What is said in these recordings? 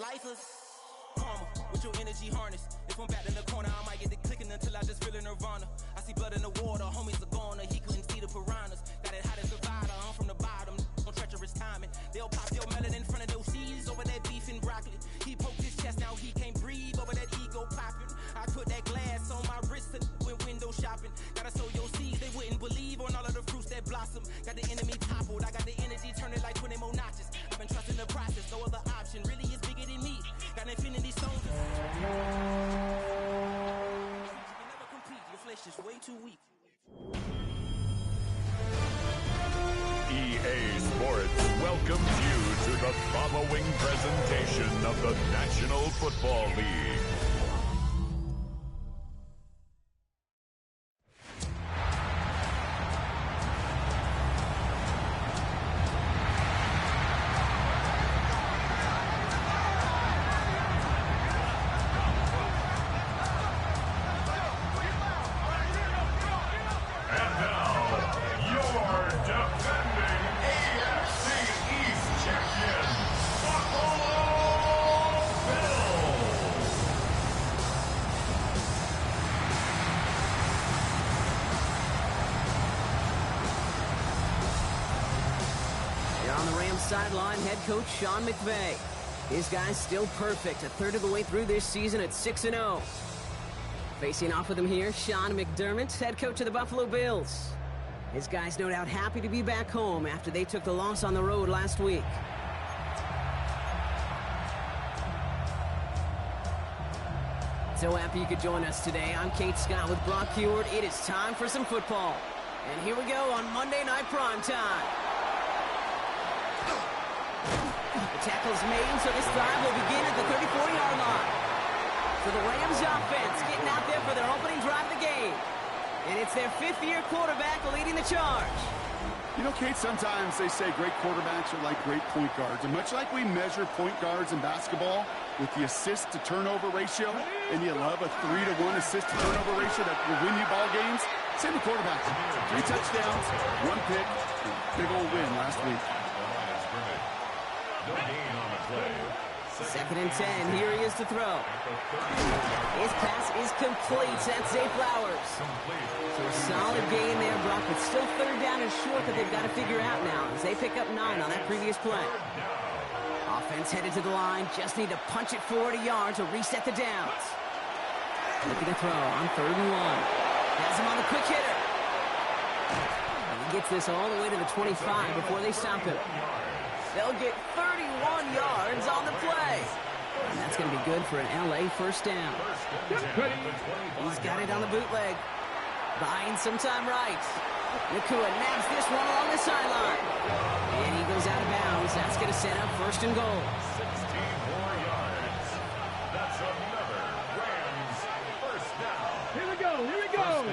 lifers. Karma, with your energy harness. If I'm back in the corner, I might get the clicking until I just feel a nirvana. I see blood in the water, homies are gone, he couldn't see the piranhas. Got it hot as a divider, I'm from the bottom, on treacherous timing. They'll pop your melon in front of those seas over that beef and broccoli. He poked his chest, now he can't breathe over that ego popping. I put that glass on my wrist and went window shopping. Gotta sow your seeds, they wouldn't believe on all of the fruits that blossom. Got the enemy toppled, I got the energy, turn it like 20 more notches. I've been trusting the process, no other option really is bigger than me. Got infinity stones. You can never compete, your flesh is way too weak. EA Sports welcomes you to the following presentation of the National Football League. Sideline head coach Sean McVay. His guys still perfect, a third of the way through this season at 6-0. Facing off with him here, Sean McDermott, head coach of the Buffalo Bills. His guys no doubt happy to be back home after they took the loss on the road last week. So happy you could join us today. I'm Kate Scott with Brock Heward. It is time for some football. And here we go on Monday Night Primetime. The tackle's made, so this drive will begin at the 34-yard line. For the Rams offense, getting out there for their opening drive of the game. And it's their fifth-year quarterback leading the charge. You know, Kate, sometimes they say great quarterbacks are like great point guards. And much like we measure point guards in basketball with the assist-to-turnover ratio, and you love a 3-to-1 assist-to-turnover ratio that will win you ball games, same with quarterbacks. 3 touchdowns, 1 pick, big old win last week. No gain on the play. 2nd and 10. Here he is to throw. His pass is complete. That's Zay Flowers. So a solid gain there, Brock, but still 3rd down and short that they've got to figure out now as they pick up 9 on that previous play. Offense headed to the line. Just need to punch it 40 yards to reset the downs. Looking to throw on 3rd and 1. Has him on the quick hitter. And he gets this all the way to the 25 before they stop him. They'll get 31 yards on the play. And that's going to be good for an LA first down. He's got it on the bootleg. Buying some time right. Nakua nabs this one along the sideline. And he goes out of bounds. That's going to set up 1st and goal. 16 more yards. That's another Rams first down. Here we go, here we go.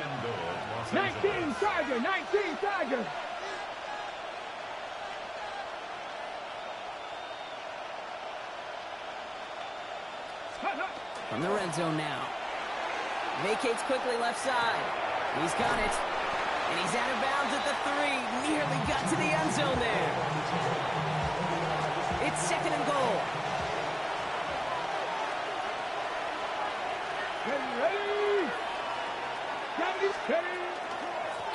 19 Tiger, 19 Tiger. From the red zone now. Vacates quickly left side. He's got it. And he's out of bounds at the 3. Nearly got to the end zone there. It's 2nd and goal. Ready? Gravity's ready.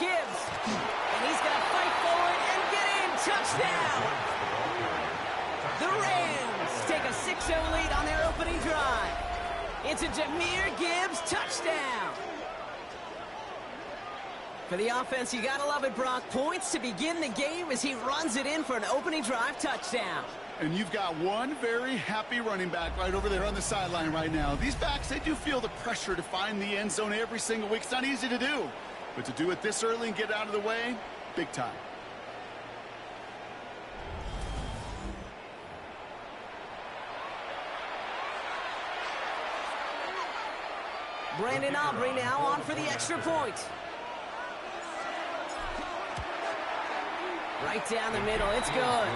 Gibbs. And he's going to fight forward and get in. Touchdown. The Rams take a 6-0 lead on their opening drive. It's a Jahmyr Gibbs touchdown. For the offense, you gotta love it, Brock. Points to begin the game as he runs it in for an opening drive touchdown. And you've got one very happy running back right over there on the sideline right now. These backs, they do feel the pressure to find the end zone every single week. It's not easy to do. But to do it this early and get out of the way, big time. Brandon Aubrey now on for the extra point. Right down the middle, it's good.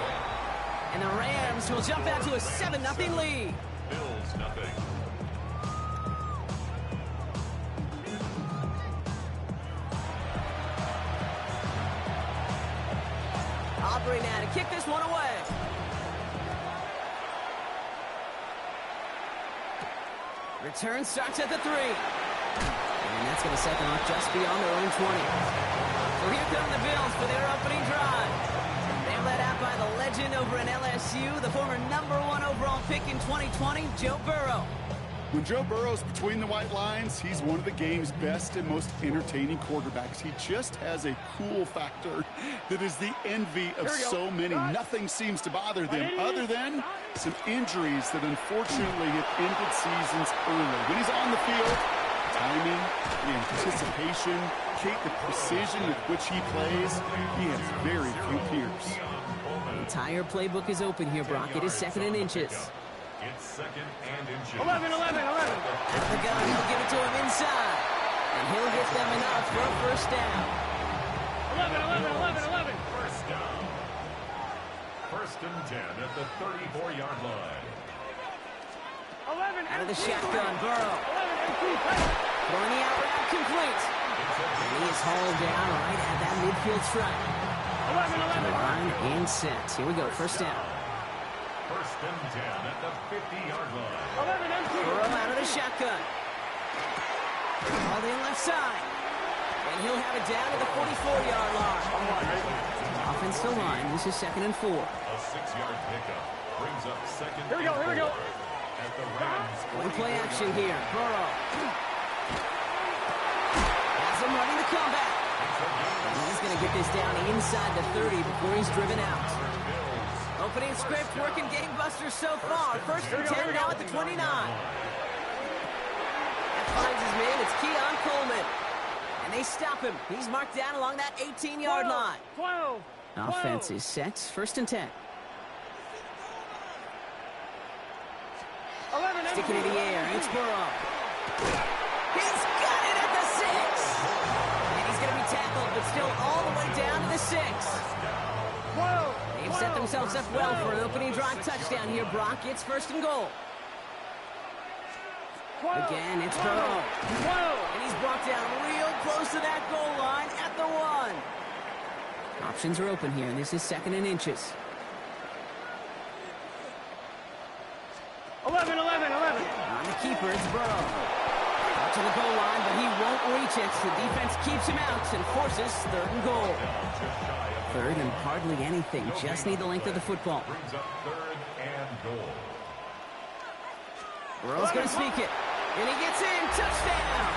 And the Rams will jump out to a 7-0 lead. Bills nothing. Aubrey now to kick this one away. Return starts at the 3. And that's going to set them off just beyond their own 20. So here come the Bills for their opening drive. They're led out by the legend over in LSU, the former #1 overall pick in 2020, Joe Burrow. When Joe Burrow's between the white lines, he's one of the game's best and most entertaining quarterbacks. He just has a cool factor that is the envy of so many. Nothing seems to bother them other than some injuries that unfortunately have ended seasons early. When he's on the field, timing, the anticipation, the precision with which he plays, he has very few peers. The entire playbook is open here, Brock. It is 2nd and inches. It's 2nd and inches. 11. Out of the gun, he'll give it to him inside. And he'll get them enough for a first down. 11. First down. 1st and 10 at the 34-yard line. 11. Out of the shotgun, Burrow. 11. Throwing the out route complete. And he is hauled down right at that midfield stripe. 11. Line and set. Here we go, first down. 1st and 10 at the 50-yard line. 11. Burrow out of the shotgun. All in left side. And he'll have it down to the 44-yard line. Offense to line. This is 2nd and 4. A 6-yard pickup brings up 2nd. Here we go. At the Rams. One play action here. Burrow. Has him running the comeback. And he's going to get this down inside the 30 before he's driven out. Opening script working gangbusters so far. 1st and 10 now at the 29. That finds his man. It's Keon Coleman. And they stop him. He's marked down along that 18-yard line. 12. Offense is set. 1st and 10. 11. Sticking in the air. It's Burrow. He's got it at the 6. And he's going to be tackled, but still all the way down to the 6. 12. They've set themselves up well for an opening drive touchdown here, Brock. It's 1st and goal. Again, it's Burrow. 12. And he's brought down real close to that goal line at the 1. Options are open here, and this is 2nd and inches. 11. On the keeper, it's Burrow. Out to the goal line, but he won't reach it. The defense keeps him out and forces 3rd and goal. 3rd and hardly anything. Just need the length of the football. Brings up 3rd and goal. Burrow's going to sneak it. And he gets in. Touchdown!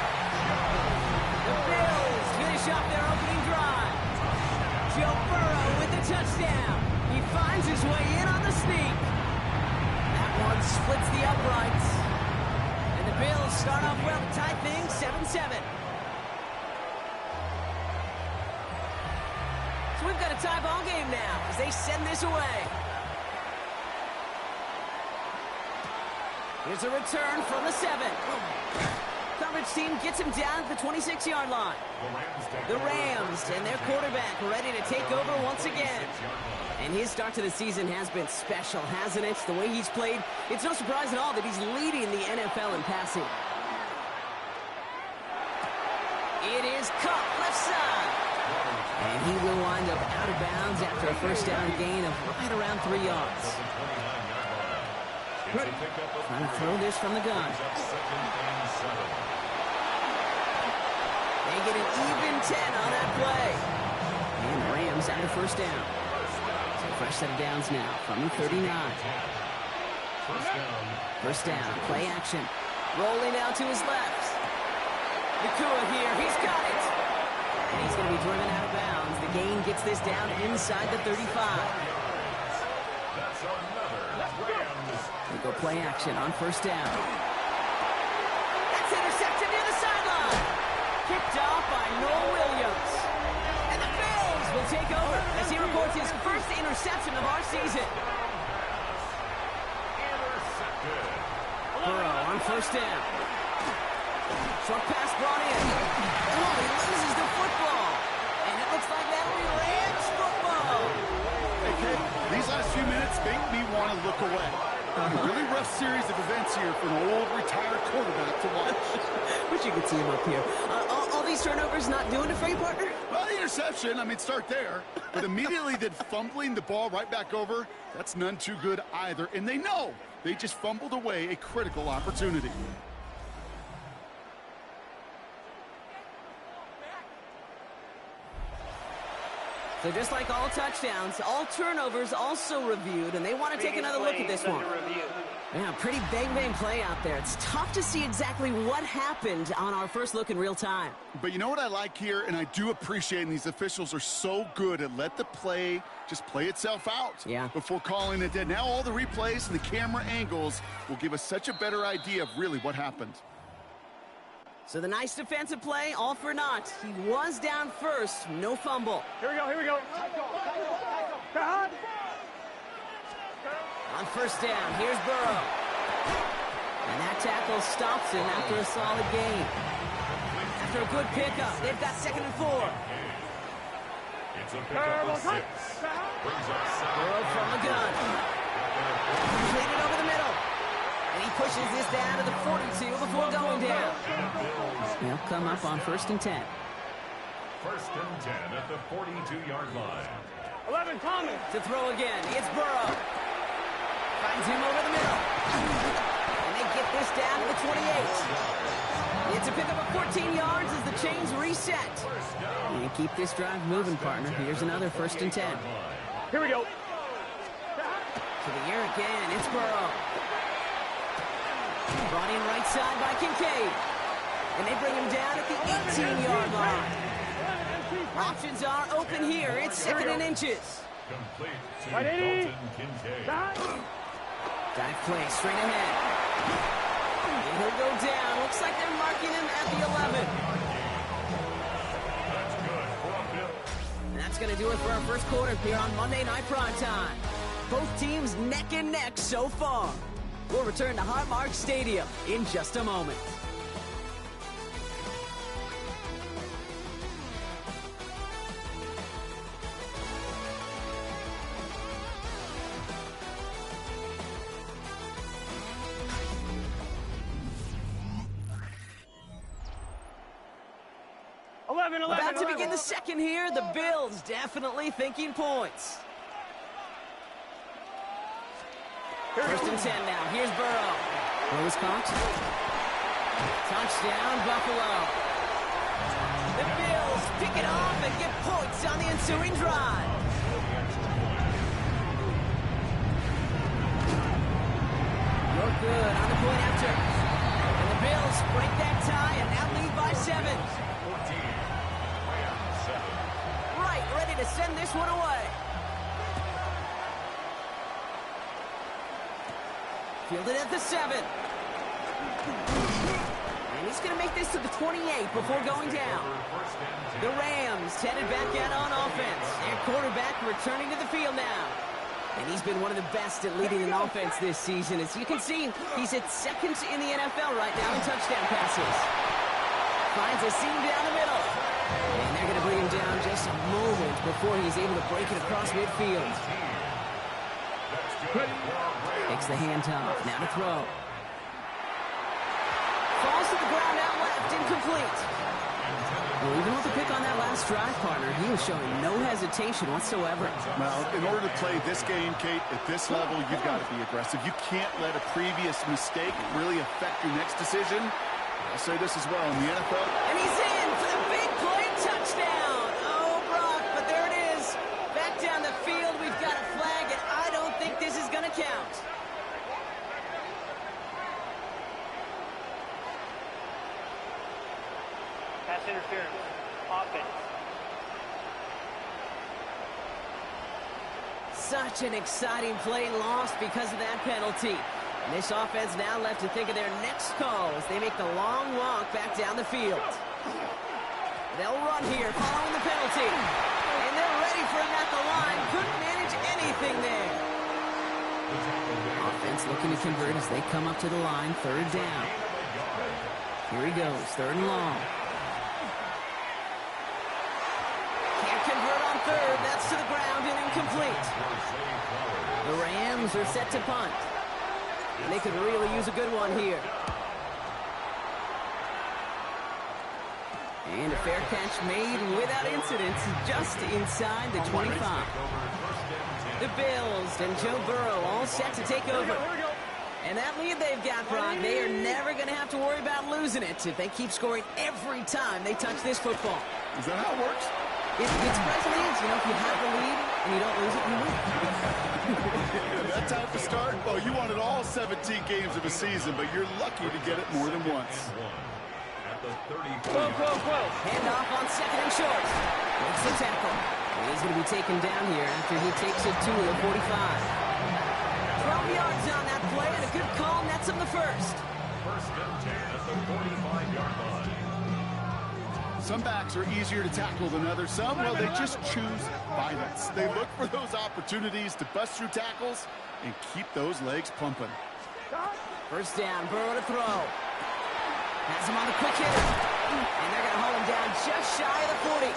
The Bills finish off their opening drive. Joe Burrow with the touchdown. He finds his way in on the sneak. That one splits the uprights. And the Bills start off well, tie things 7-7. So we've got a tie ball game now as they send this away. Here's a return from the 7. Coverage team gets him down at the 26-yard line. The Rams and their quarterback ready to take over once again. And his start to the season has been special, hasn't it? The way he's played, it's no surprise at all that he's leading the NFL in passing. It is caught left side. And he will wind up out of bounds after a first down gain of right around 3 yards. Trying to throw this from the gun. They get an even 10 on that play. And the Rams out of first down. So fresh set of downs now from the 39. First down, play action. Rolling out to his left. Nakua here, he's got it. And he's going to be driven out of bounds. The gain gets this down inside the 35. They go play action on first down. That's intercepted near the sideline. Kicked off by Noel Williams. And the Bills will take over as he records his first interception of our season. Burrow on first down. Short pass brought in. Oh, he loses the football. And it looks like that'll be Rams football. Hey, Kate, these last few minutes make me want to look away. A really rough series of events here for an old retired quarterback to watch. Wish you could see him up here. All these turnovers not doing it for you, partner? Well, the interception, start there. But immediately then fumbling the ball right back over, that's none too good either. And they know they just fumbled away a critical opportunity. So just like all touchdowns, all turnovers also reviewed, and they want to take another look at this one. Yeah, pretty bang play out there. It's tough to see exactly what happened on our first look in real time. But you know what I like here, and I do appreciate, and these officials are so good at let the play just play itself out before calling it dead. Now all the replays and the camera angles will give us such a better idea of really what happened. So the nice defensive play, all for naught. He was down first, no fumble. Here we go. On first down, here's Burrow. And that tackle stops him after a solid gain. After a good pickup, they've got 2nd and 4. It's a pickup of 6. Burrow from the gun. Completed over the middle. And he pushes this down to the 42 before going down. He'll come up on 1st and 10. 1st and 10 at the 42-yard line. 11, Thomas. To throw again, it's Burrow. Finds him over the middle. And they get this down to the 28. It's a pickup of 14 yards as the chains reset. And keep this drive moving, partner. Here's another 1st and 10. Here we go. To the air again, it's Burrow. Brought in right side by Kincaid. And they bring him down at the 18-yard line. Options are open here. It's 2nd and inches. Complete to Dalton Kincaid. Dive play straight ahead. And he'll go down. Looks like they're marking him at the 11. That's good for a Bill. And that's going to do it for our first quarter here on Monday Night Primetime. Both teams neck and neck so far. We'll return to Highmark Stadium in just a moment. About to begin the second here. The Bills definitely thinking points. 1st and 10 now. Here's Burrow. Burrow's caught. Touchdown, Buffalo. The Bills pick it off and get points on the ensuing drive. Look good on the point after. And the Bills break that tie and now lead by 7. Right, ready to send this one away. Fielded at the 7. And he's going to make this to the 28 before going down. The Rams headed back out on offense. Their quarterback returning to the field now. And he's been one of the best at leading an offense this season. As you can see, he's at 2nd in the NFL right now in touchdown passes. Finds a seam down the middle. And they're going to bring him down just a moment before he's able to break it across midfield. Takes the handoff. Now to throw. Falls to the ground out left. Incomplete. Well, even with the pick on that last drive, partner, he was showing no hesitation whatsoever. Well, in order to play this game, Kate, at this level, you've got to be aggressive. You can't let a previous mistake really affect your next decision. I'll say this as well in the NFL. And he's in for the big play touchdown. Oh, Brock, but there it is. Back down the field, we've got a flag, and I don't think this is going to count. Pass interference. Offense. Such an exciting play lost because of that penalty. And this offense now left to think of their next call as they make the long walk back down the field. They'll run here following the penalty. And they're ready for him at the line. Couldn't manage anything there. Offense looking to convert as they come up to the line. 3rd down. Here he goes. 3rd and long. Can't convert on 3rd. That's to the ground and incomplete. The Rams are set to punt. And they could really use a good one here. And a fair catch made without incident just inside the 25. The Bills and Joe Burrow all set to take over. And that lead they've got, Brock, they are never going to have to worry about losing it if they keep scoring every time they touch this football. Is that how it works? It surprisingly is. You know, if you have the lead and you don't lose it, you win. That type of start, well, you wanted all 17 games of a season, but you're lucky to get it more than once. Hand off on second and short. Makes the tackle. He's going to be taken down here after he takes it to the 45. 12 yards on that play, and a good call nets him the first. First and 10 at the 45-yard line. Some backs are easier to tackle than others. Some, well, they just choose violence. They look for those opportunities to bust through tackles and keep those legs pumping. First down, Burrow to throw. Has him on the quick hitter. And they're going to hold him down just shy of the 40.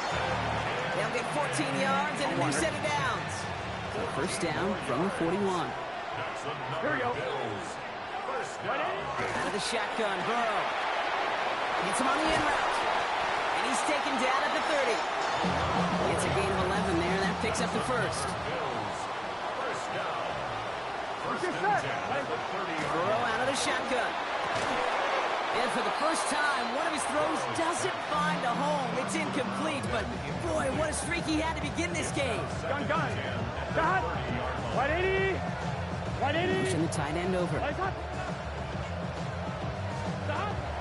They'll get 14 yards and a new set of downs. So first down from the 41. Here we go. Out of the shotgun, Burrow. Hits him on the in route. And he's taken down at the 30. It's a gain of 11 there. That picks up the first. Burrow out of the shotgun. And for the first time, one of his throws doesn't find a home. It's incomplete, but boy, what a streak he had to begin this game. Gun. Stop. 180. 180. Pushing the tight end over. Stop.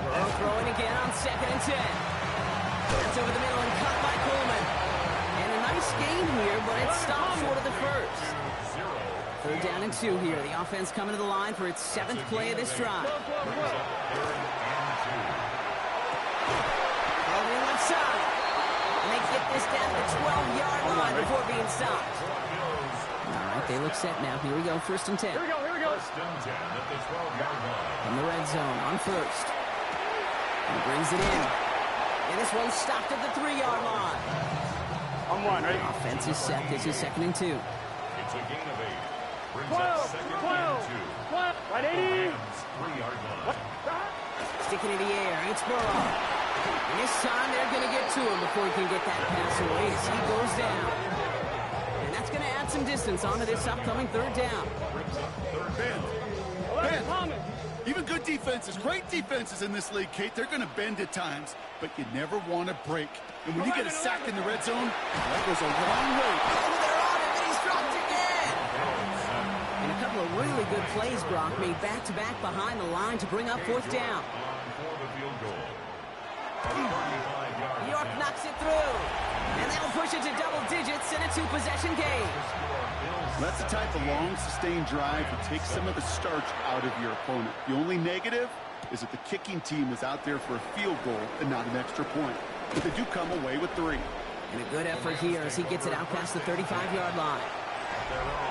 Burrow throwing again on second and 10. That's over the middle and cut by Coleman. And a nice gain here, but it stopped short of the first. Third down and 2 here. The offense coming to the line for its 7th play of this drive. Holding left side. And they get this down to the 12-yard line before being stopped. All right, they look set now. Here we go, first and 10. Here we go. First and 10 at the 12-yard line. From the red zone on first. He brings it in. And this one's stopped at the 3-yard line. On one, right? Offense is set. This is second and 2. It's a gain of 8. Brings 12. up second and 2. 180. 3-yard line. Sticking in the air. It's Burrow. And this time they're going to get to him before he can get that pass away as he goes down. And that's going to add some distance onto this upcoming third down. Ben, even good defenses, great defenses in this league, Kate, they're going to bend at times, but you never want to break. And when you get a sack in the red zone, that goes a long way. Oh, they're on him, and he's dropped again. And a couple of really good plays, Brock, made back-to-back behind the line to bring up fourth down. New York knocks it through. And that'll push it to double digits in a 2-possession game. That's the type of long, sustained drive that takes some of the starch out of your opponent. The only negative is that the kicking team is out there for a field goal and not an extra point. But they do come away with 3. And a good effort here as he gets it out past the 35-yard line.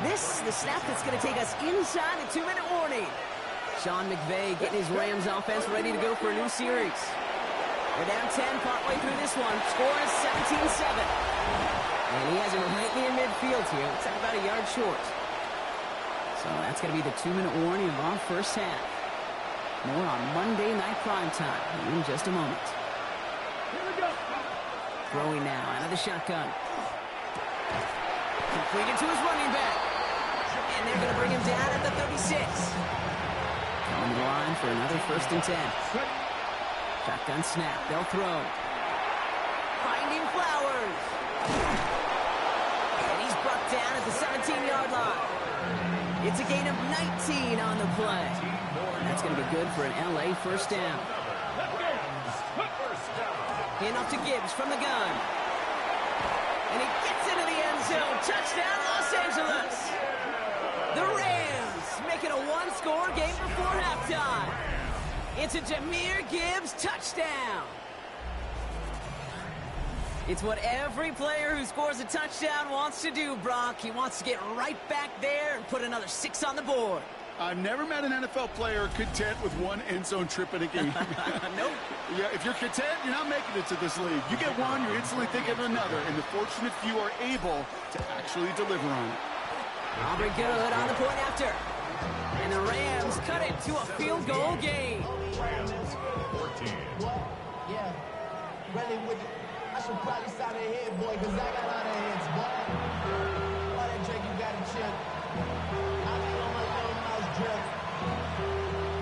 This, the snap that's going to take us inside the 2-minute warning. Sean McVay getting his Rams offense ready to go for a new series. They're down 10 partway through this one. Score is 17-7. And he has it right near midfield here. It's about a yard short. So that's going to be the 2-minute warning of our first half. More on Monday Night Primetime in just a moment. Here we go. Throwing now out of the shotgun. Completed to his running back. And they're going to bring him down at the 36. Coming to the line for another first and 10. Shotgun snap. They'll throw. Finding Flowers. And he's brought down at the 17-yard line. It's a gain of 19 on the play. And that's going to be good for an LA first down. Hand off to Gibbs from the gun. And he gets into the end zone. Touchdown, Los Angeles. The Rams make it a one-score game before halftime. It's a Jahmyr Gibbs touchdown. It's what every player who scores a touchdown wants to do, Brock. He wants to get right back there and put another 6 on the board. I've never met an NFL player content with one end zone trip in a game. Nope. Yeah, if you're content, you're not making it to this league. You get one, you're instantly thinking of another, and the fortunate few are able to actually deliver on it. Aubrey good on the point after. And the Rams cut it to a field goal game. Rams 14. Yeah, really with it. I should probably sign a head, boy, because I got a lot of heads, boy. Why that Drake, you got a chip? I be on my little mouse drip.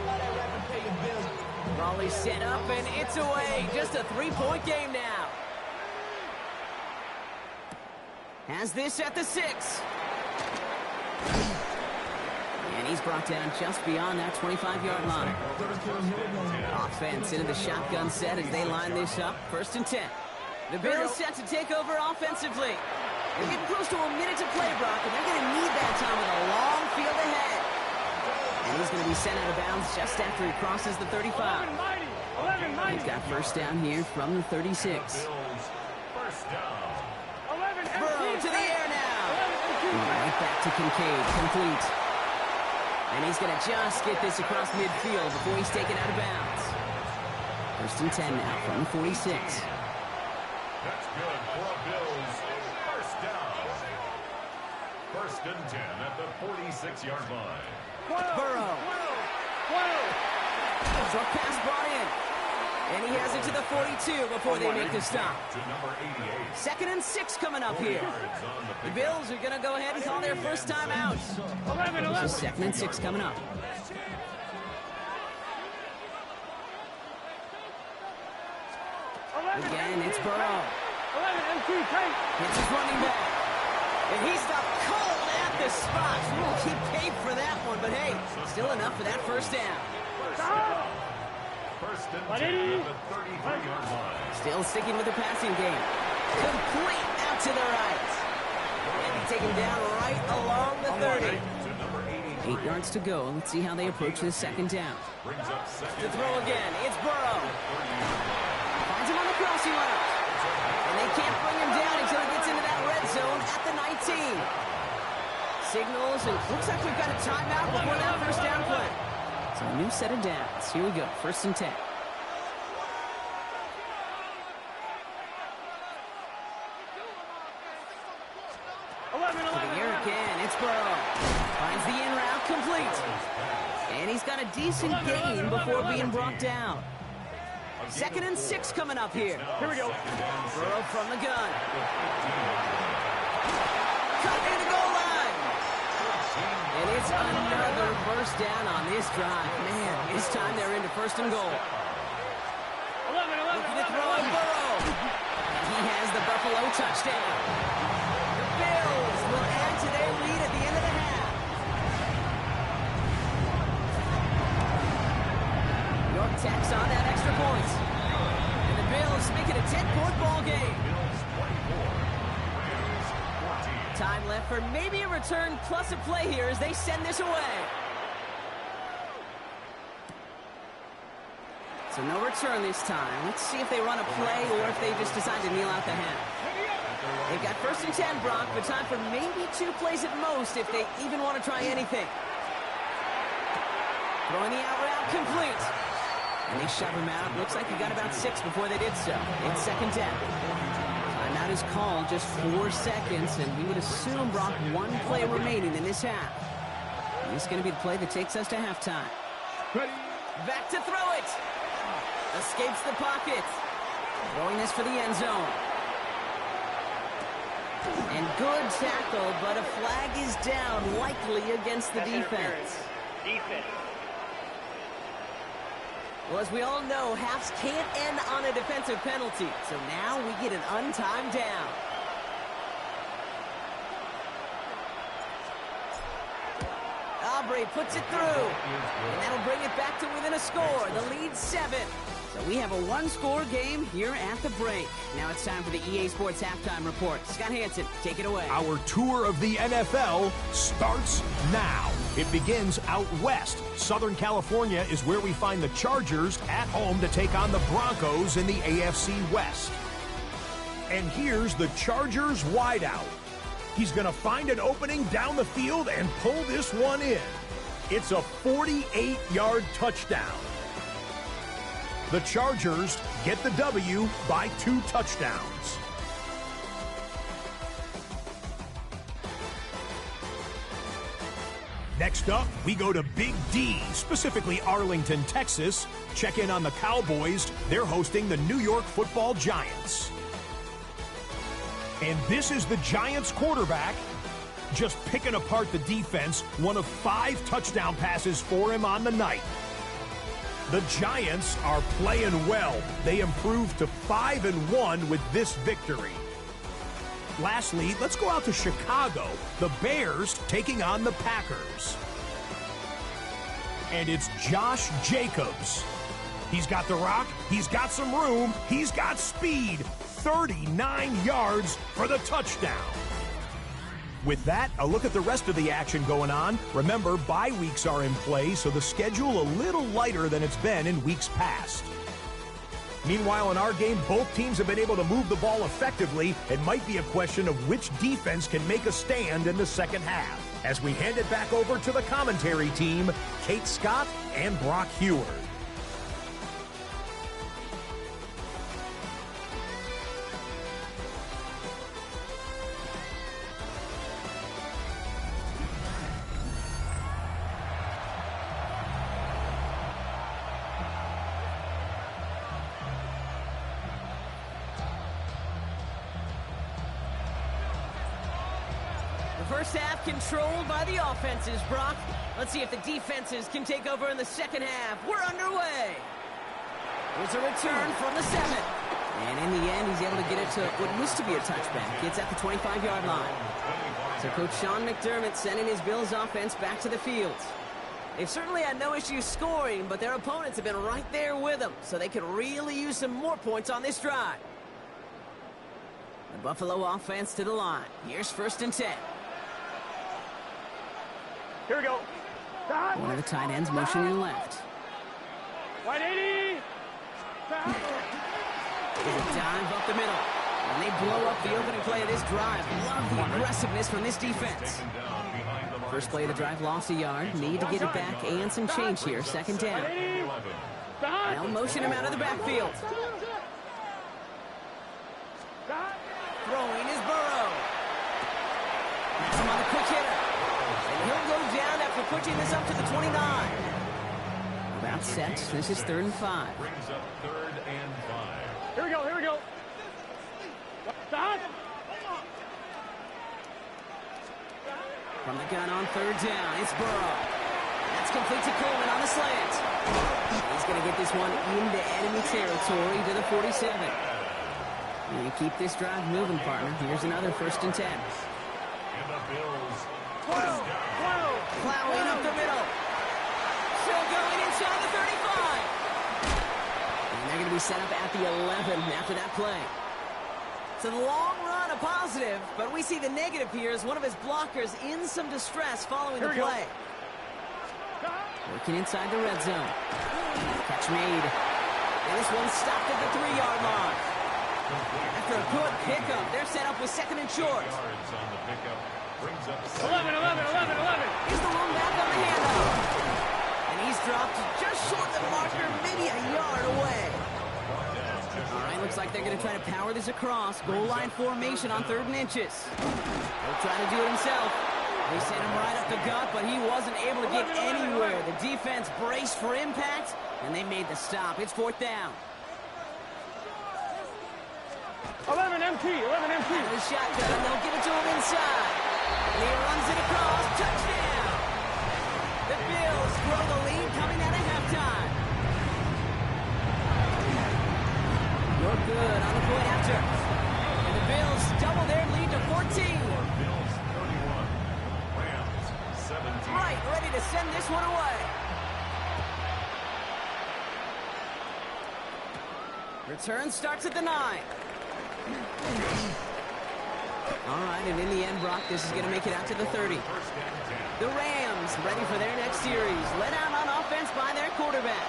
Why that rapper pay your bills? Raleigh set up, and it's away. Just a 3-point game now. Has this at the 6. And he's brought down just beyond that 25-yard line. Offense into the shotgun set as they line this up. 1st and 10. The Bills set to take over offensively. They're getting close to a minute to play, Brock, and they're going to need that time with a long field ahead. And he's going to be sent out of bounds just after he crosses the 35. He's got 1st down here from the 36. Burrow to the air now. Right back to Kincaid, complete. And he's going to just get this across midfield before he's taken out of bounds. 1st and 10 now from the 46. That's good for a Bills 1st down. 1st and 10 at the 46-yard line. Burrow. Short pass brought in. And he has it to the 42 before they make the stop. 2nd and 6 coming up here. The Bills are going to go ahead and call their first time out. This is 2nd and 6 coming up. Again, it's Burrow. It's his running back. And he stopped cold at the spot. We will keep paid for that one, but hey, still enough for that 1st down. 1st and 10 at the 33-yard line. Still sticking with the passing game. Complete out to the right. And taken down right along the 30. 8 yards to go. Let's see how they approach this 2nd down. To throw again, it's Burrow. Finds him on the crossing route. And they can't bring him down until he gets into that red zone at the 19. Signals, and looks like we've got a timeout before that 1st down play. So a new set of downs. Here we go, 1st and 10. To the air again, it's Burrow. Finds the in route complete. And he's got a decent gain before being brought down. 2nd and 6 coming up here. Here we go. Burrow from the gun. Cut near the goal line. And it's another 1st down on this drive. Man, this time they're into 1st and goal. Looking to throw in Burrow. And he has the Buffalo touchdown. The Bills will add to their lead at the end of the half. York tacks on that extra point. And the Bills make it a 10-point ball game. Time left for maybe a return plus a play here as they send this away. So no return this time. Let's see if they run a play or if they just decide to kneel out the half. They've got 1st and 10, Brock, but time for maybe 2 plays at most if they even want to try anything. Throwing the out route complete. And they shove him out. Looks like he got about 6 before they did so. It's 2nd down. Timeout is called, just 4 seconds, and we would assume, Brock, 1 play remaining in this half. And this is going to be the play that takes us to halftime. Back to throw it. Escapes the pocket. Throwing this for the end zone. And good tackle, but a flag is down, likely against the defense. Well, as we all know, halves can't end on a defensive penalty. So now we get an untimed down. Aubrey puts it through. And that'll bring it back to within a score. The lead's 7. So we have a 1-score game here at the break. Now it's time for the EA Sports Halftime Report. Scott Hansen, take it away. Our tour of the NFL starts now. It begins out west. Southern California is where we find the Chargers at home to take on the Broncos in the AFC West. And here's the Chargers wideout. He's going to find an opening down the field and pull this one in. It's a 48-yard touchdown. The Chargers get the W by 2 touchdowns. Next up, we go to Big D, specifically Arlington, Texas. Check in on the Cowboys. They're hosting the New York Football Giants. And this is the Giants quarterback, just picking apart the defense. 1 of 5 touchdown passes for him on the night. The Giants are playing well. They improved to 5-1 with this victory. Lastly, let's go out to Chicago. The Bears taking on the Packers. And it's Josh Jacobs. He's got the rock, he's got some room, he's got speed. 39 yards for the touchdown. With that, a look at the rest of the action going on. Remember, bye weeks are in play, so the schedule a little lighter than it's been in weeks past. Meanwhile, in our game, both teams have been able to move the ball effectively. It might be a question of which defense can make a stand in the second half. As we hand it back over to the commentary team, Kate Scott and Brock Heward. First half controlled by the offenses, Brock. Let's see if the defenses can take over in the second half. We're underway. Here's a return from the 7. And in the end, he's able to get it to what used to be a touchback. It's at the 25-yard line. So Coach Sean McDermott sending his Bills offense back to the field. They've certainly had no issues scoring, but their opponents have been right there with them, so they could really use some more points on this drive. The Buffalo offense to the line. Here's 1st and 10. Here we go. One of the tight ends motioning left. 180. There's a dive up the middle. And they blow up the opening play of this drive. Love the aggressiveness from this defense. First play of the drive, lost a yard. Need to get it back and some change here. 2nd down. They'll motion him out of the backfield. Throwing is Burrow. That's him on the quick hitter. And he'll go down after pushing this up to the 29. About set. This is 3rd and 5. Brings up 3rd and 5. Here we go, here we go. Stop. From the gun on 3rd down, it's Burrow. That's complete to Coleman on the slant. He's going to get this one into enemy territory to the 47. And you keep this drive moving, partner. Here's another 1st and 10. And the Bills. Plowing up the middle. Still going inside the 35. And they're going to be set up at the 11 after that play. So the long run, a positive, but we see the negative here as one of his blockers in some distress following the play. Working inside the red zone. Catch made. And this one stopped at the 3-yard line. After a good pickup, they're set up with 2nd and short. 11. Here's the run back on the handoff. And he's dropped just short of the marker, maybe a yard away. All right, looks like they're going to try to power this across. Goal line formation on 3rd and inches. He'll try to do it himself. They sent him right up the gut, but he wasn't able to get anywhere. The defense braced for impact, and they made the stop. It's 4th down. 11 MT. Out of the shotgun, they'll give it to him inside. And he runs it across. Touchdown! The Bills grow the lead coming out of halftime. You're good on the point after. And the Bills double their lead to 14. Bills 31. Rams 17. Right, ready to send this one away. Return starts at the 9. All right, and in the end, Brock, this is going to make it out to the 30. The Rams ready for their next series. Led out on offense by their quarterback.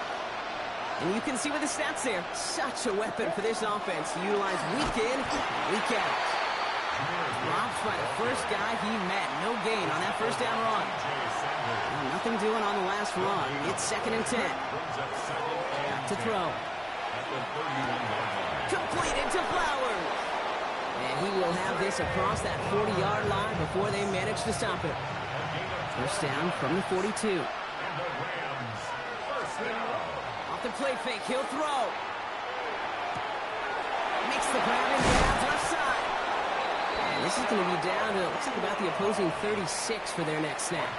And you can see with the stats there, such a weapon for this offense to utilize week in, week out. Dropped by the first guy he met. No gain on that 1st down run. Well, nothing doing on the last run. It's 2nd and 10. Back to throw. Completed to Flowers. And he will have this across that 40-yard line before they manage to stop it. 1st down from the 42. Off the play fake, he'll throw. Makes the grab and grabs left side. And this is going to be down to, looks like about the opposing 36 for their next snap.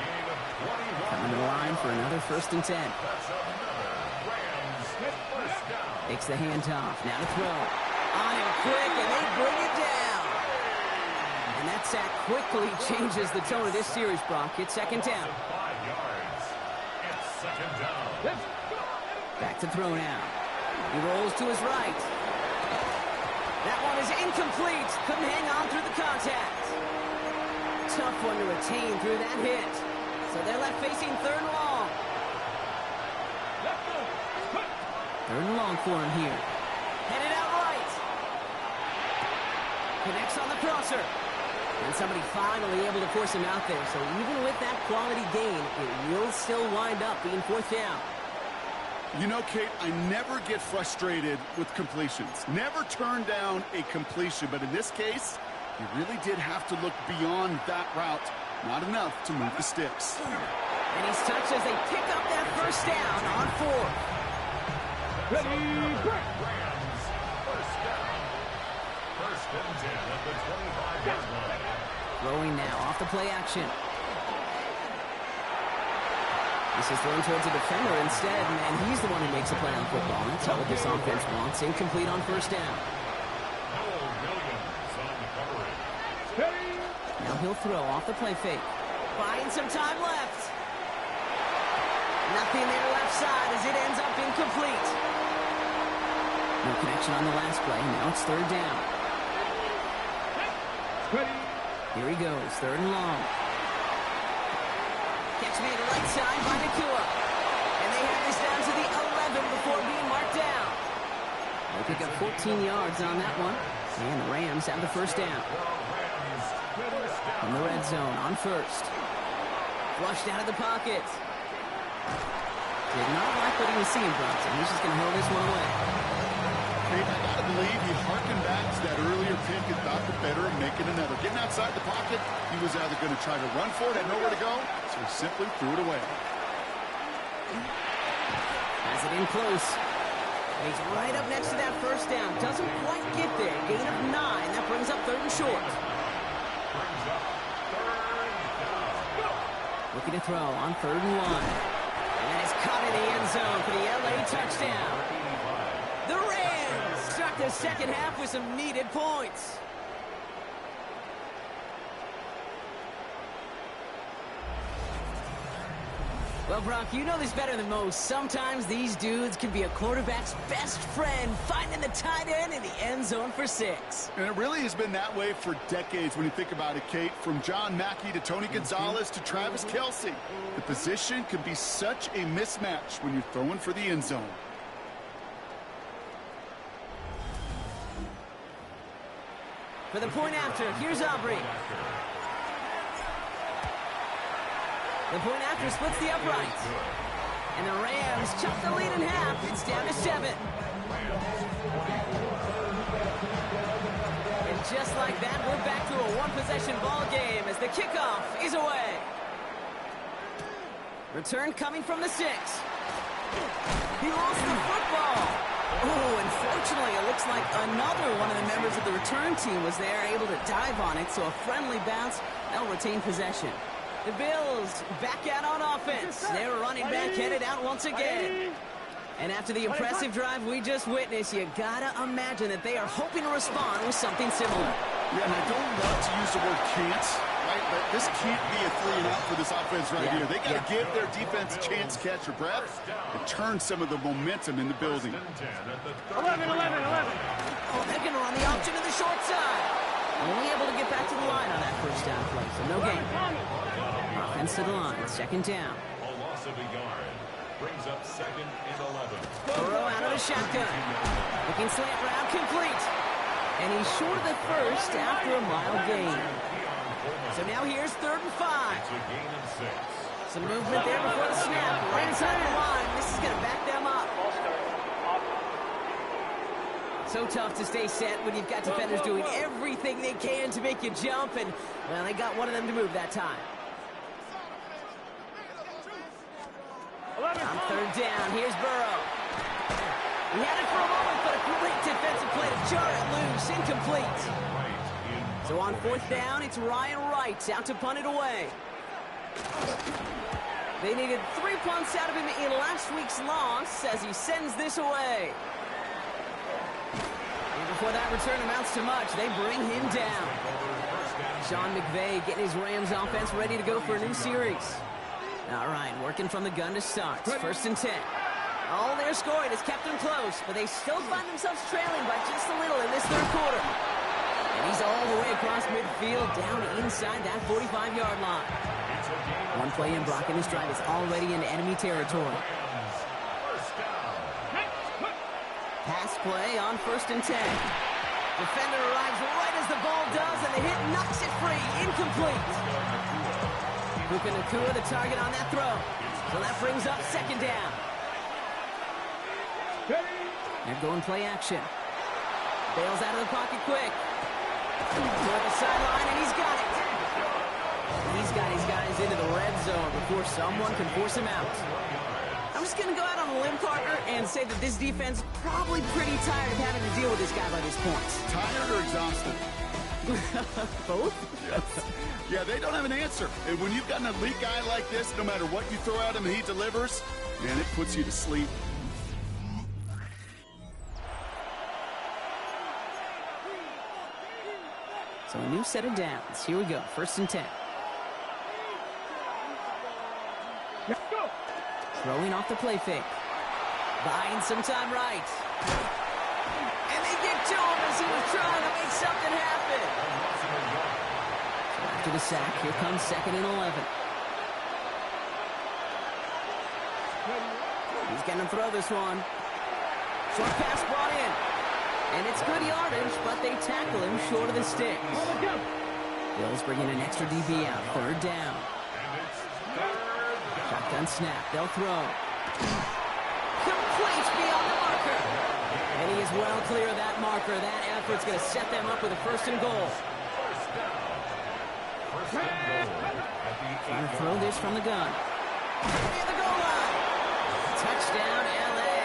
Coming to the line for another 1st and 10. Takes the handoff. Now to throw. On him quick, and they bring it down. And that sack quickly changes the tone of this series, Brock. It's second down. 5 yards. It's second down. Back to throw now. He rolls to his right. That one is incomplete. Couldn't hang on through the contact. Tough one to retain through that hit. So they're left facing third and long. Third and long for him here. Headed out right. Connects on the crosser. And somebody finally able to force him out there. So even with that quality gain, it will still wind up being fourth down. You know, Kate, I never get frustrated with completions. Never turn down a completion. But in this case, you really did have to look beyond that route. Not enough to move the sticks. And he's touched as they pick up that first down on fourth. Ready, break. Rams, first down. First and 10 at the 25-yard line. Throwing now off the play action. This is thrown towards a defender instead, and he's the one who makes a play on football. That's all what this offense wants. Incomplete on first down. Noel Williams on the coverage. Now he'll throw off the play fake. Buying some time left. Nothing there left side as it ends up incomplete. No connection on the last play. Now it's third down. Here he goes, third and long. Catch me to the right side by Nakua. And they have this down to the 11 before being marked down. They pick up 14 yards on that one. And the Rams have the first down. From the red zone on first. Flushed out of the pocket. Did not like what he was seeing, Bronson. He's just going to hold this one away. Hey, I got to believe he harkened back to that earlier pick and thought the better of making another. Getting outside the pocket, he was either going to try to run for it, had nowhere to go, so he simply threw it away. Has it in close. He's right up next to that first down. Doesn't quite get there. Gain of 9. That brings up third and short. Looking to throw on third and 1. And that is caught in the end zone for the LA touchdown. The Rams start the second half with some needed points. Well, Brock, you know this better than most. Sometimes these dudes can be a quarterback's best friend, finding the tight end in the end zone for 6. And it really has been that way for decades when you think about it, Kate. From John Mackey to Tony Gonzalez to Travis Kelce. The position can be such a mismatch when you're throwing for the end zone. For the point after, here's Aubrey. The point after splits the upright. And the Rams chop the lead in half. It's down to 7. And just like that, we're back to a one-possession ball game as the kickoff is away. Return coming from the 6. He lost the football. Oh, unfortunately, it looks like another one of the members of the return team was there, able to dive on it. So a friendly bounce, they'll retain possession. The Bills back out on offense. They're running back headed out once again. And after the impressive drive we just witnessed, you gotta imagine that they are hoping to respond with something similar. Yeah, and I don't want to use the word can't, right? But this can't be a 3 and out for this offense right here. They got to give their defense a chance to catch their breath and turn some of the momentum in the building. 11. Oh, they're gonna run the option to the short side. Only able to get back to the line on that first down play, so no gain. Offense to the line, second down. A loss of a yard. Brings up second and 11. Burrow out of the shotgun. Looking slant route complete. And he's short of the first after a mild gain. So now here's third and 5. It's a gain of 6. Some movement there before the snap. Right inside the line. This is going to back them up. So tough to stay set when you've got defenders doing everything they can to make you jump. And, well, they got one of them to move that time. On third down, here's Burrow. He had it for a moment, but a great defensive play to jar it loose, incomplete. So on fourth down, it's Ryan Wright out to punt it away. They needed 3 punts out of him in last week's loss as he sends this away. And before that return amounts to much, they bring him down. Sean McVay getting his Rams offense ready to go for a new series. All right, working from the gun to start. 1st and 10. All their scoring has kept them close, but they still find themselves trailing by just a little in this 3rd quarter. And he's all the way across midfield, down inside that 45-yard line. One play in, Brock, in this drive is already in enemy territory. Pass play on 1st and 10. Defender arrives right as the ball does, and the hit knocks it free. Incomplete. Puka Nacua, the target on that throw. So that brings up 2nd down. They're going play action. Bails out of the pocket quick. Toward the sideline, and he's got it. He's got his guys into the red zone before someone can force him out. I'm just going to go out on a limb, partner, and say that this defense is probably pretty tired of having to deal with this guy by this point. Tired or exhausted? Both? Yes. Yeah, they don't have an answer. And when you've got an elite guy like this, no matter what you throw at him, he delivers, man, it puts you to sleep. So a new set of downs. Here we go. 1st and 10. Let's go. Throwing off the play fake. Buying some time right. And they get to him as he was trying to make something happen. So after the sack, here comes 2nd and 11. He's going to throw this one. Short pass brought in. And it's good yardage, but they tackle him short of the sticks. Bills bringing an extra DB out. 3rd down. Shotgun snap. They'll throw. Complete beyond the marker. And he is well clear of that marker. That effort's going to set them up with a 1st and goal. Trying to throw this from the gun. Near the goal line. Touchdown, L.A.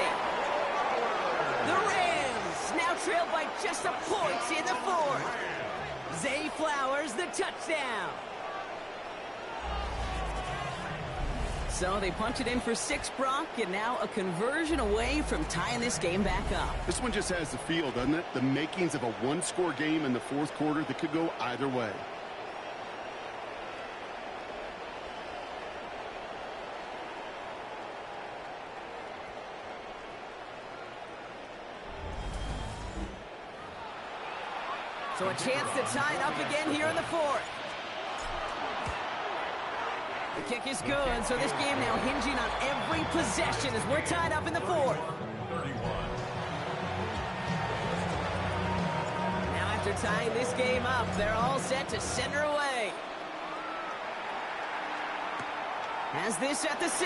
The Rams now trailed by just a point in the 4th. Zay Flowers, the touchdown. So they punch it in for 6, Brock, and now a conversion away from tying this game back up. This one just has the feel, doesn't it? The makings of a one-score game in the 4th quarter that could go either way. So a chance to tie it up again here in the 4th. The kick is good, so this game now hinging on every possession as we're tied up in the 4th. Now after tying this game up, they're all set to send her away. Has this at the 6.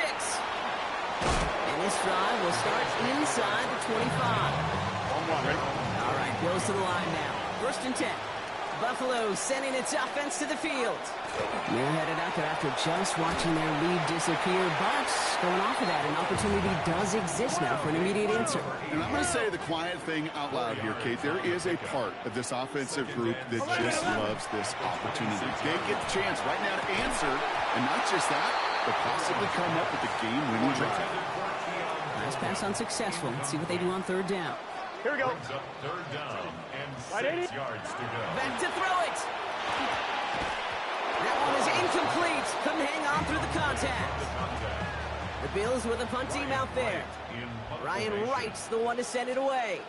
And this drive will start inside the 25. All right, goes to the line now. 1st and 10. Buffalo sending its offense to the field. They're headed out there after just watching their lead disappear, but going off of that, an opportunity does exist now for an immediate answer. And I'm going to say the quiet thing out loud here, Kate. There is a part of this offensive group that just loves this opportunity. They get the chance right now to answer, and not just that, but possibly come up with a game-winning drive. Nice pass unsuccessful. Let's see what they do on 3rd down. Here we go. 3rd down and 6 yards to go. Back to throw it. That one is incomplete. Couldn't hang on through the contact. The Bills with a punt team out there. Ryan Wright's the one to send it away.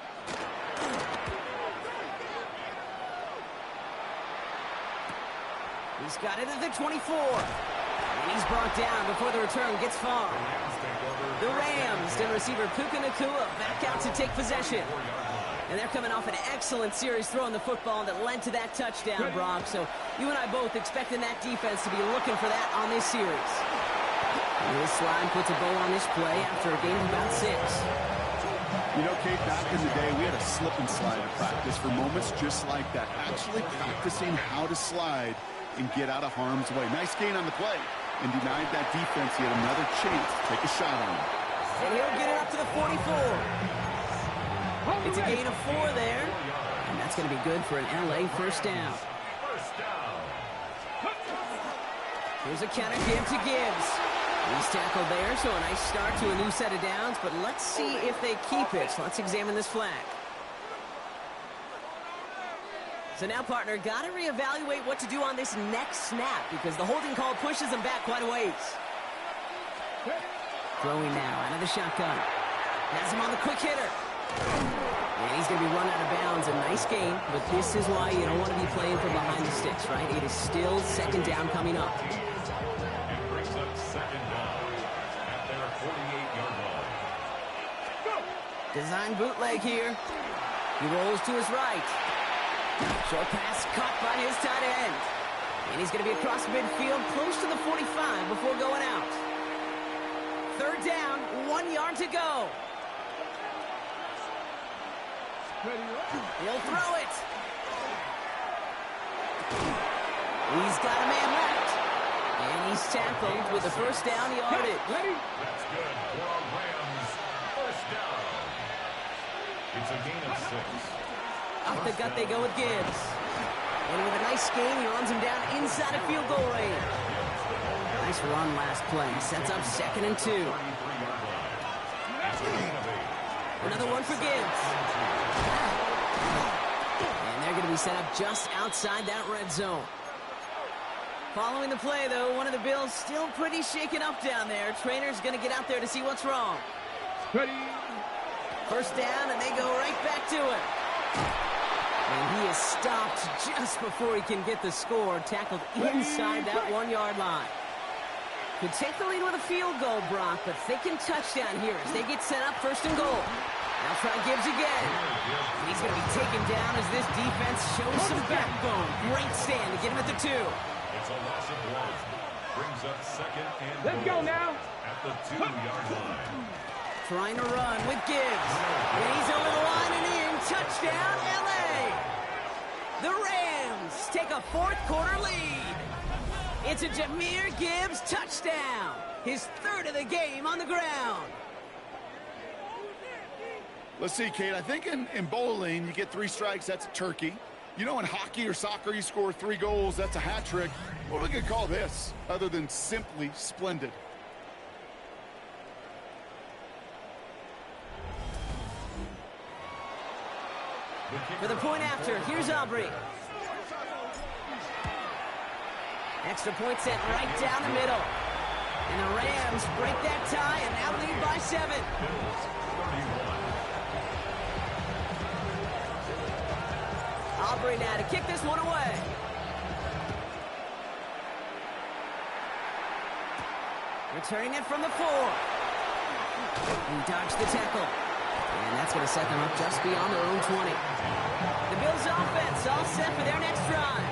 He's got it at the 24. And he's brought down before the return gets far. The Rams and receiver Puka Nacua back out to take possession. And they're coming off an excellent series throwing the football that led to that touchdown, Brock. So you and I both expecting that defense to be looking for that on this series. And this slide puts a bow on this play after a game of about 6. You know, Kate, back in the day, we had a slip and slide in practice for moments just like that. Actually practicing how to slide and get out of harm's way. Nice gain on the play. And denied that defense yet another chance to take a shot on him. And he'll get it up to the 44. It's a gain of 4 there. And that's going to be good for an LA 1st down. Here's a counter give to Gibbs. He's tackled there, so a nice start to a new set of downs. But let's see if they keep it. So let's examine this flag. So now, partner, got to reevaluate what to do on this next snap because the holding call pushes him back quite a ways. Throwing now out of the shotgun. Has him on the quick hitter. And he's going to be run out of bounds. A nice game, but this is why you don't want to be playing from behind the sticks, right? It is still second down coming up. It brings up second down at their 48-yard line. Design bootleg here. He rolls to his right. Short pass caught by his tight end. And he's going to be across midfield close to the 45 before going out. Third down, 1 yard to go. He'll throw it. He's got a man left. And he's tackled with the first down yardage. That's good for our Rams. First down. It's a gain of 6. Off the gut they go with Gibbs. And with a nice game, he runs him down inside a field goal range. Nice run last play. Sets up 2nd and 2. Another one for Gibbs. And they're going to be set up just outside that red zone. Following the play, though, one of the Bills still pretty shaken up down there. Trainer's going to get out there to see what's wrong. First down, and they go right back to it. And he is stopped just before he can get the score. Tackled inside that 1 yard line. Could take the lead with a field goal, Brock, but thinking touchdown here as they get set up 1st and goal. Now try Gibbs again. And he's going to be taken down as this defense shows some backbone. Great stand to get him at the 2. It's a loss of 1. Brings up 2nd and Let's go now. At the 2-yard line. Trying to run with Gibbs. And he's over the line and in. Touchdown, L.A. The Rams take a 4th quarter lead. It's a Jahmyr Gibbs touchdown. His 3rd of the game on the ground. Let's see, Kate. I think in bowling, you get 3 strikes, that's a turkey. You know, in hockey or soccer, you score 3 goals, that's a hat trick. What we could call this, other than simply splendid? For the point after, here's Aubrey. Extra point set right down the middle. And the Rams break that tie and now lead by 7. Aubrey now to kick this one away. Returning it from the 4. He dodged the tackle. And that's going to set them up just beyond their own 20. The Bills offense all set for their next drive.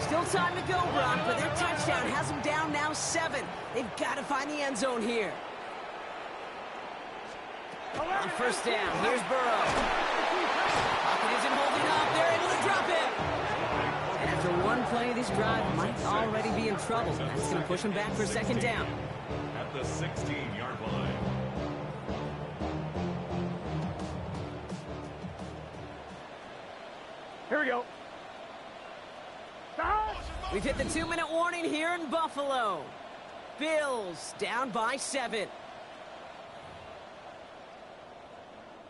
Still time to go, Brock, but their touchdown has them down now 7. They've got to find the end zone here. On first down, here's Burrow. Pocket isn't holding up. They're able to drop it. And after one play, this drive might already be in trouble. That's going to push them back for 2nd down. At the 16-yard line. Here we go. We've hit the 2-minute warning here in Buffalo. Bills down by 7.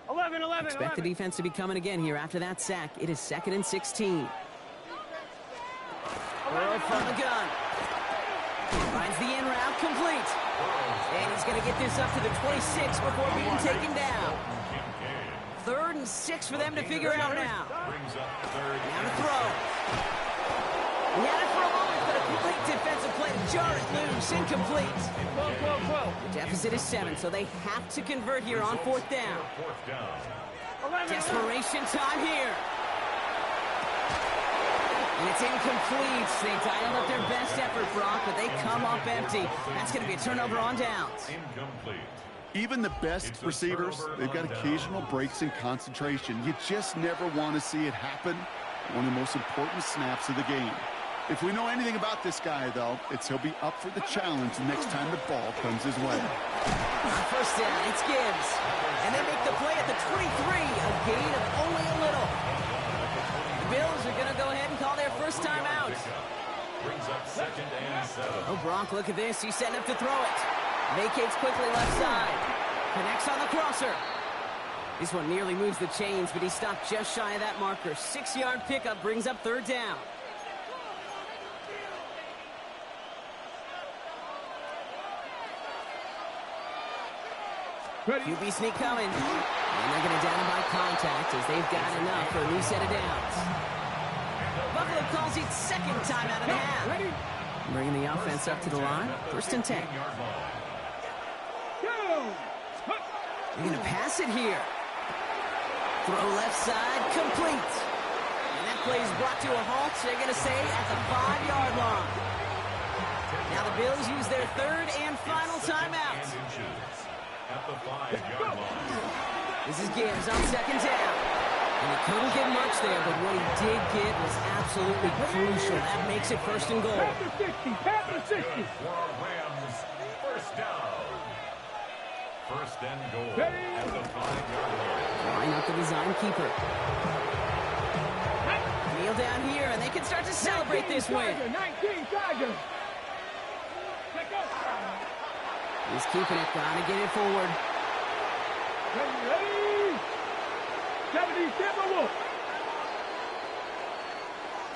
11. Expect the defense to be coming again here after that sack. It is 2nd and 16. Burrow from the gun. Finds the in route complete. And he's going to get this up to the 26 before being taken down. 3rd and 6 for them to figure out now. Now to throw. He had it for a moment, but a complete defensive play to jar it loose. Incomplete. The deficit is 7, so they have to convert here on 4th down. Desperation time here. And it's incomplete. They dialed up their best effort, Brock, but they come up empty. That's going to be a turnover on downs. Incomplete. Even the best receivers, they've got occasional breaks in concentration. You just never want to see it happen. One of the most important snaps of the game. If we know anything about this guy, though, it's he'll be up for the challenge next time the ball comes his way. First down, it's Gibbs. And they make the play at the 23, a gain of only a little. The Bills are going to go ahead and call their first timeout. Brings up 2nd and 7. Oh, Brock, look at this. He's setting up to throw it. Vacates quickly left side. Connects on the crosser. This one nearly moves the chains, but he stopped just shy of that marker. 6-yard pickup brings up third down. QB sneak coming. And they're going to down by contact as they've got enough for a new set of downs. Buffalo calls it second time out of the half. Bringing the offense up to the line. First and 10. They're going to pass it here. Throw left side, complete. And that play is brought to a halt, so they're going to say at the 5-yard line. Now the Bills use their third and final timeout. At the 5-yard line. This is Gibbs on second down. And he couldn't get much there, but what he did get was absolutely crucial. That makes it first and goal. Pass the 60. For our Rams, first down. First and goal at the 5-yard line. Line up the design keeper. Kneel down here, and they can start to celebrate this win. 19 Tigers. He's keeping it, trying to get it forward. Ready. 77 Wolf.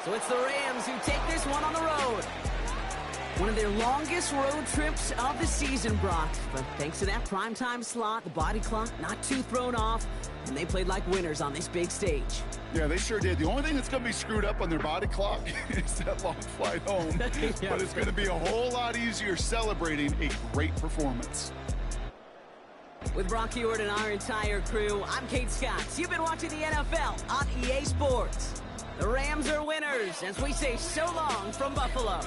So it's the Rams who take this one on the road. One of their longest road trips of the season, Brock. But thanks to that primetime slot, the body clock not too thrown off, and they played like winners on this big stage. Yeah, they sure did. The only thing that's going to be screwed up on their body clock is that long flight home. Yeah. But it's going to be a whole lot easier celebrating a great performance. With Brock Heward and our entire crew, I'm Kate Scott. You've been watching the NFL on EA Sports. The Rams are winners as we say so long from Buffalo.